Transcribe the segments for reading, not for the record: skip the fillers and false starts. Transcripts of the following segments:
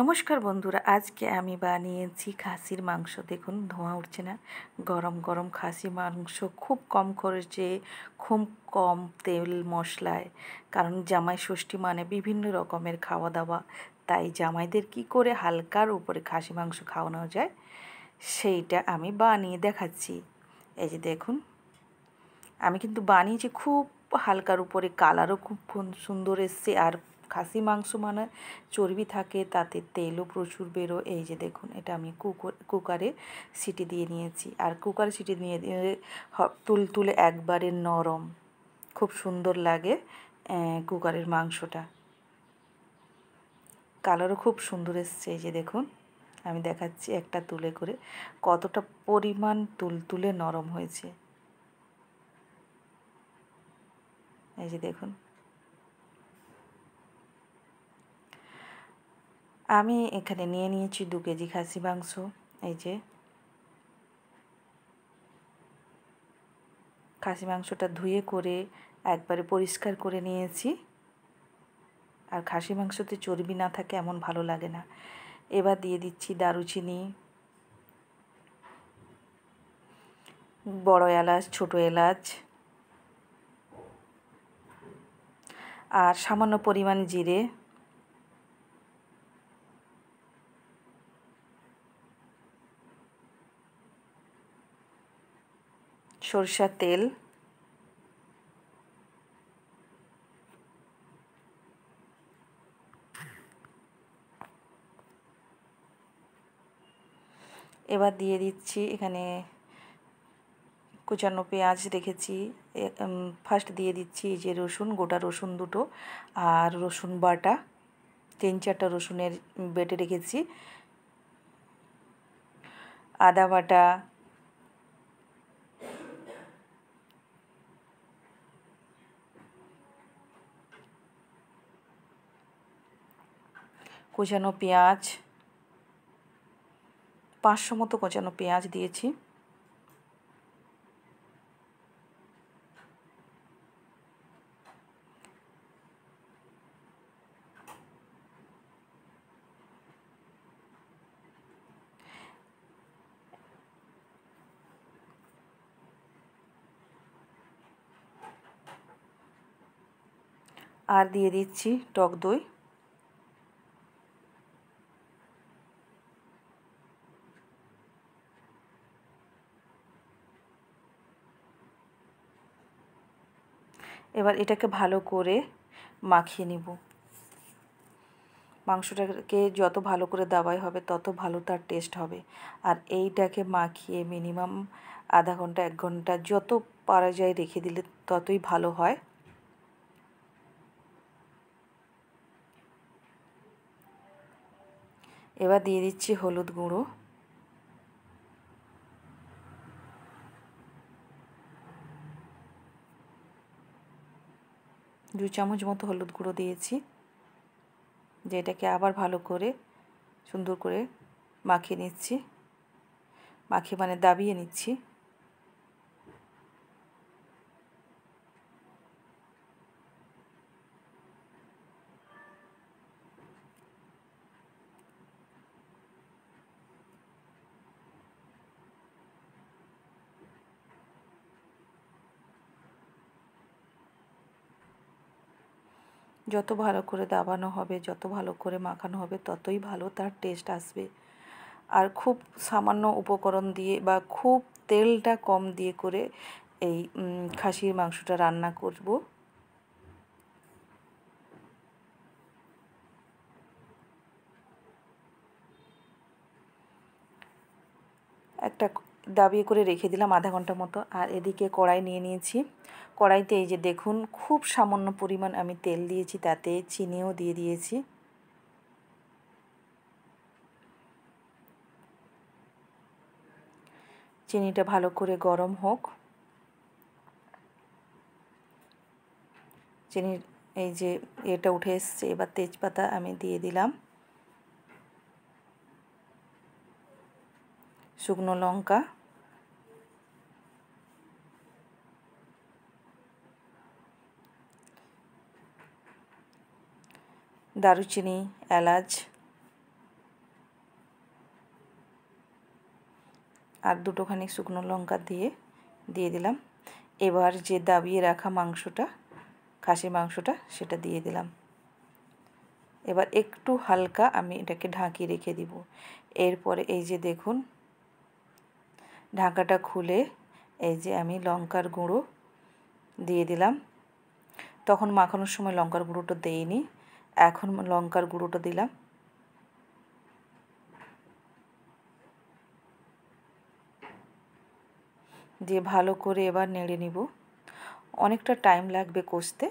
নমস্কার বন্ধুরা, আজকে আমি বানিয়েছি খাসির মাংস। দেখুন ধোঁয়া উঠছে না? গরম গরম খাসি মাংস, খুব কম খরচে, খুব কম তেল মশলায়। কারণ জামাই ষষ্ঠী মানে বিভিন্ন রকমের খাওয়া দাওয়া, তাই জামাইদের কি করে হালকার উপরে খাসি মাংস খাওয়ানো যায় সেইটা আমি বানিয়ে দেখাচ্ছি। এই যে দেখুন, আমি কিন্তু বানিয়েছি খুব হালকার উপরে, কালারও খুব সুন্দর এসছে। আর খাসি মাংস মানে চর্বি থাকে, তাতে তেলও প্রচুর বেরো। এই যে দেখুন, এটা আমি কুকারে সিটি দিয়ে নিয়েছি। আর কুকারে সিটি দিয়ে তুলে একবারে নরম, খুব সুন্দর লাগে কুকারের মাংসটা। কালারও খুব সুন্দর এসছে। এই যে দেখুন, আমি দেখাচ্ছি একটা তুলে করে কতটা পরিমাণ তুলে নরম হয়েছে। এই যে দেখুন, আমি এখানে নিয়ে নিয়েছি 2 কেজি খাসি মাংস। এই যে খাসি মাংসটা ধুয়ে করে একবারে পরিষ্কার করে নিয়েছি। আর খাসি মাংসতে চর্বি না থাকে এমন ভালো লাগে না। এবার দিয়ে দিচ্ছি দারুচিনি, বড় এলাচ, ছোট এলাচ, আর সামান্য পরিমাণ জিরে, সরষের তেল, এবার দিয়ে দিচ্ছি এখানে কুচানো পেঁয়াজ রেখেছি। ফার্স্ট দিয়ে দিচ্ছি যে রসুন, গোটা রসুন 2টো, আর রসুন বাটা 3-4টা রসুনের বেটে রেখেছি, আদা বাটা, কোচানো পেঁয়াজ, 500 মতো কোচানো পেঁয়াজ দিয়েছি। আর দিয়ে দিচ্ছি টক দই। এবার এটাকে ভালো করে মাখিয়ে নিব। মাংসটাকে যত ভালো করে দাবাই হবে তত ভালো তার টেস্ট হবে। আর এইটাকে মাখিয়ে মিনিমাম আধা ঘন্টা 1 ঘন্টা যত পারা যায় রেখে দিলে ততই ভালো হয়। এবার দিয়ে দিচ্ছি হলুদ গুঁড়ো, দু চামচ মতো হলুদ গুঁড়ো দিয়েছি। যে এটাকে আবার ভালো করে সুন্দর করে মাখিয়ে নিচ্ছি, মাখিয়ে মানে দাবিয়ে নিচ্ছি। যত ভালো করে দাবানো হবে, যত ভালো করে মাখানো হবে, ততই ভালো তার টেস্ট আসবে। আর খুব সামান্য উপকরণ দিয়ে বা খুব তেলটা কম দিয়ে করে এই খাসির মাংসটা রান্না করব। একটা দাবিয়ে করে রেখে দিলাম আধা ঘন্টা মতো। আর এদিকে কড়াই নিয়ে নিয়েছি। কড়াইতে এই যে দেখুন, খুব সামান্য পরিমাণ আমি তেল দিয়েছি, তাতে চিনিও দিয়ে দিয়েছি। চিনিটা ভালো করে গরম হোক। চিনির এই যে এটা উঠে এসছে, এবার তেজপাতা আমি দিয়ে দিলাম, শুকনো লঙ্কা, দারুচিনি, এলাচ, আর দুটোখানি শুকনো লঙ্কা দিয়ে দিলাম। এবার যে দাবিয়ে রাখা মাংসটা, খাসির মাংসটা, সেটা দিয়ে দিলাম। এবার একটু হালকা আমি এটাকে ঢাকিয়ে রেখে দিব। এরপরে এই যে দেখুন, ঢাকাটা খুলে এই যে আমি লঙ্কার গুঁড়ো দিয়ে দিলাম। তখন মাখানোর সময় লঙ্কার গুঁড়োটা দেইনি, এখন লঙ্কার গুঁড়োটা দিলাম। দিয়ে ভালো করে এবার নেড়ে নিব। অনেকটা টাইম লাগবে কষতে।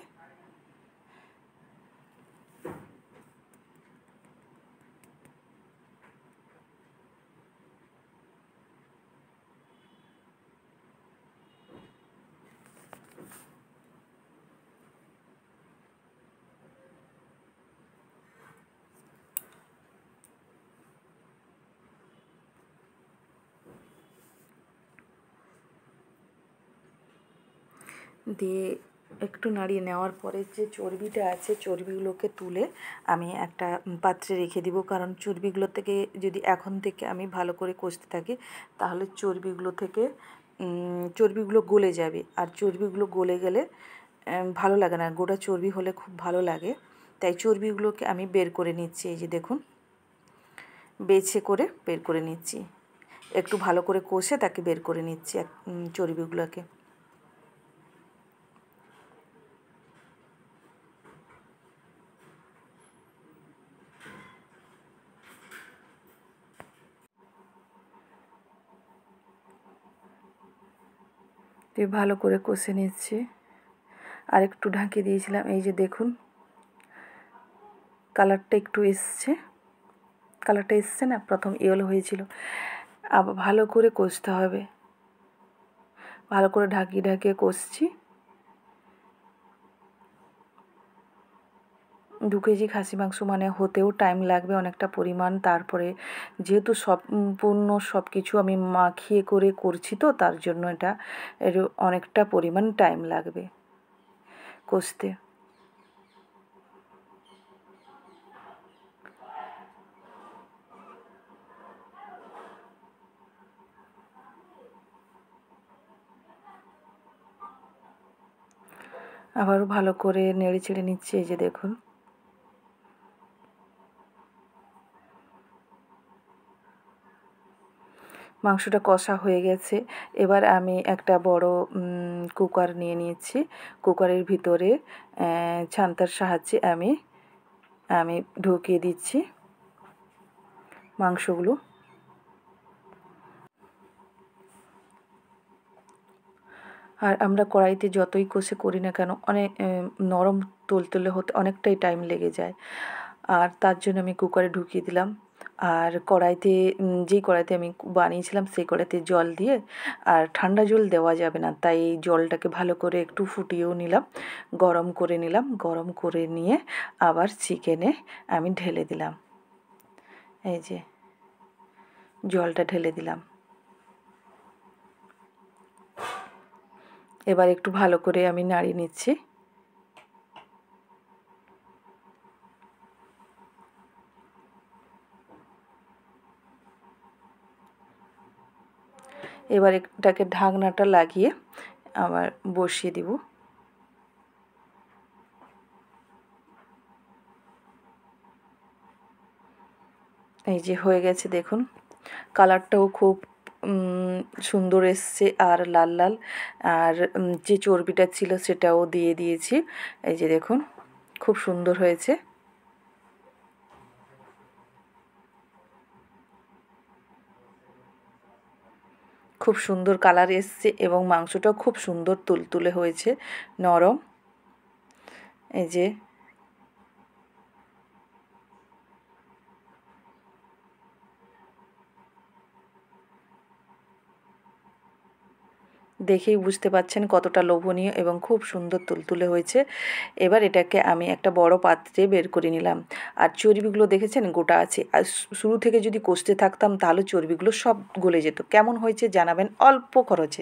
দিয়ে একটু নাড়িয়ে নেওয়ার পরে যে চর্বিটা আছে, চর্বিগুলোকে তুলে আমি একটা পাত্রে রেখে দিব। কারণ চর্বিগুলো থেকে যদি এখন থেকে আমি ভালো করে কষতে থাকি, তাহলে চর্বিগুলো গলে যাবে। আর চর্বিগুলো গলে গেলে ভালো লাগে না, গোটা চর্বি হলে খুব ভালো লাগে। তাই চর্বিগুলোকে আমি বের করে নিচ্ছি। এই যে দেখুন, বেছে করে বের করে নিচ্ছি। একটু ভালো করে কষে তাকে বের করে নিচ্ছি চর্বিগুলোকে। দিয়ে ভালো করে কষে নিচ্ছি। আর একটু ঢাকিয়ে দিয়েছিলাম। এই যে দেখুন, কালারটা এসছে না, প্রথম ইয়েলো হয়েছিল। আবার ভালো করে কষতে হবে, ভালো করে ঢাকিয়ে কষছি। 2 কেজি খাসি মাংস মানে হতেও টাইম লাগবে অনেকটা পরিমাণ। তারপরে যেহেতু সম্পূর্ণ সব কিছু আমি মাখিয়ে করে করছি, তো তার জন্য এর অনেকটা পরিমাণ টাইম লাগবে কষতে। আবারও ভালো করে নেড়ে চেড়ে নিচ্ছি। এই যে দেখুন, মাংসটা কষা হয়ে গেছে। এবার আমি একটা বড় কুকার নিয়ে নিয়েছি। কুকারের ভিতরে ছান্তার সাহায্যে আমি ঢুকিয়ে দিচ্ছি মাংসগুলো। আর আমরা কড়াইতে যতই কষে করি না কেন, অনেক নরম তুলতুলে হতে অনেকটাই টাইম লেগে যায়। আর তার জন্য আমি কুকারে ঢুকিয়ে দিলাম। আর যেই কড়াইতে আমি বানিয়েছিলাম, সেই কড়াইতে জল দিয়ে, আর ঠান্ডা জল দেওয়া যাবে না, তাই এই জলটাকে ভালো করে একটু ফুটিয়েও নিলাম, গরম করে নিলাম। গরম করে নিয়ে আবার চিকেনে আমি ঢেলে দিলাম। এই যে জলটা ঢেলে দিলাম। এবার একটু ভালো করে আমি নাড়িয়ে নিচ্ছি। এবার এটাকে ঢাকনাটা লাগিয়ে আবার বসিয়ে দিব। এই যে হয়ে গেছে দেখুন, কালারটাও খুব সুন্দর এসছে, আর লাল লাল। আর যে চর্বিটা ছিল সেটাও দিয়ে দিয়েছি। এই যে দেখুন, খুব সুন্দর হয়েছে। খুব সুন্দর কালার এসছে এবং মাংসটাও খুব সুন্দর তুলতুলে হয়েছে, নরম। এই যে দেখেই বুঝতে পাচ্ছেন কতটা লোভনীয় এবং খুব সুন্দর তুলতুলে হয়েছে। এবার এটাকে আমি একটা বড় পাত্রে বের করে নিলাম। আর চর্বিগুলো দেখেছেন গোটা আছে। আর শুরু থেকে যদি কষতে থাকতাম, তাহলে চর্বিগুলো সব গলে যেত। কেমন হয়েছে জানাবেন অল্প খরচে।